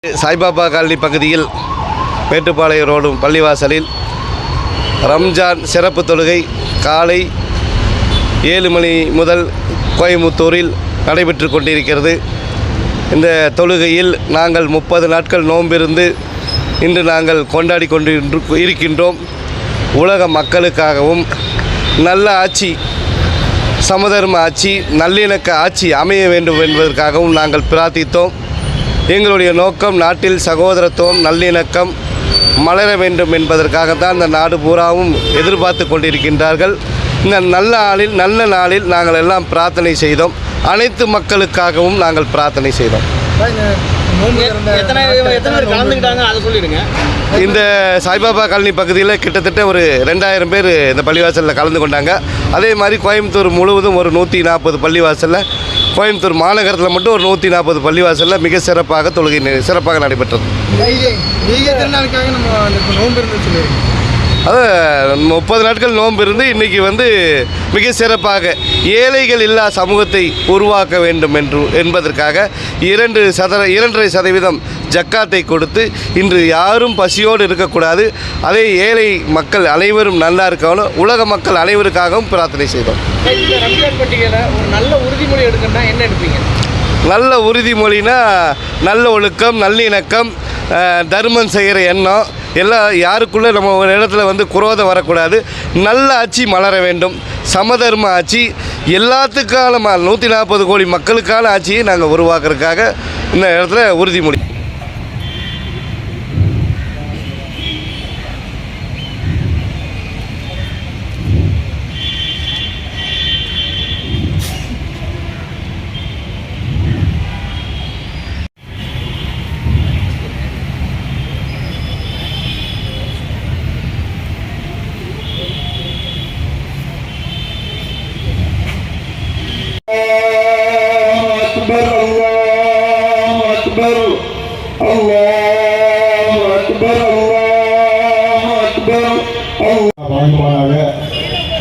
Saibaba colony பகுதியில் Mettupalayam road பள்ளிவாசலில் ரம்ஜான் சிறப்பு தொழுகை காலை 7 மணி முதல் கோயம்புத்தூரில் நடைபெற்று கொண்டிருக்கிறது. இந்த தொழுகையில் நாங்கள் 30 நாட்கள் நோன்பிருந்து இன்று நாங்கள் கொண்டாடி கொண்டு இருக்கின்றோம். உலக மக்களுக்காகவும் நல்ல ஆட்சி, சமதர்ம ஆட்சி, நல்லிணக்க ஆட்சி அமைய வேண்டும் என்பதற்காகவும் நாங்கள் பிரார்த்தித்தோம். எங்களுடைய நோக்கம் நாட்டில் சகோதரத்துவம், நல்லிணக்கம் மலர வேண்டும் என்பதற்காகத்தான் இந்த நாடு பூராவும் எதிர்பார்த்து கொண்டிருக்கின்றார்கள். இந்த நல்ல நாளில் நாங்கள் எல்லாம் பிரார்த்தனை செய்தோம். அனைத்து மக்களுக்காகவும் நாங்கள் பிரார்த்தனை செய்தோம். இந்த சாய்பாபா காலனி பகுதியில் கிட்டத்தட்ட ஒரு 2000 பேர் இந்த பள்ளிவாசலில் கலந்து கொண்டாங்க. அதே மாதிரி கோயம்புத்தூர் முழுவதும் ஒரு 140 பள்ளிவாசலில், கோயம்புத்தூர் மாநகரத்தில் மட்டும் ஒரு 140 பள்ளிவாசலில் மிக சிறப்பாக தொழுகை சிறப்பாக நடைபெற்றது. அது 30 நாட்கள் நோன்பு இருந்து இன்றைக்கி மிக சிறப்பாக ஏழைகள் இல்லா சமூகத்தை உருவாக்க வேண்டும் என்பதற்காக 2.5% ஜக்காத்தை கொடுத்து இன்று யாரும் பசியோடு இருக்கக்கூடாது, அதே ஏழை மக்கள் அனைவரும் நல்லா இருக்கணும், உலக மக்கள் அனைவருக்காகவும் பிரார்த்தனை செய்தோம். நல்ல உறுதிமொழி எடுக்கணும்னா என்ன எடுப்பீங்க? நல்ல உறுதிமொழினா நல்ல ஒழுக்கம், நல்லிணக்கம், தர்மம் செய்கிற எண்ணம், எல்லாம் யாருக்குள்ளே நம்ம ஒரு இடத்துல குரோதம் வரக்கூடாது, நல்ல ஆட்சி மலர வேண்டும், சமதர்ம ஆட்சி, எல்லாத்துக்கான 140 கோடி மக்களுக்கான ஆட்சியை நாங்கள் உருவாக்குறதுக்காக இந்த இடத்துல உறுதிமொழி.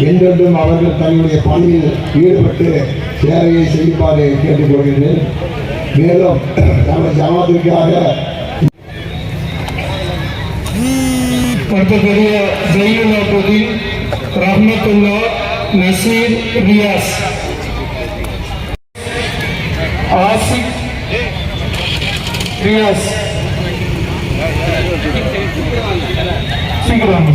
என்றென்றும் அவர்கள் தன்னுடைய பணியில் ஈடுபட்டு சேவையை செய்யுமாறு கேட்டுக்கொள்கிறேன். மேலும் நமது ஜமாத்திற்காக மற்றபடிய ஜெயிலுல்லாஹுதீன் ரஹ்மத்துல்லா நசீர் ரியாஸ் ஆசிக் ரியாஸ் சீக்கிரம்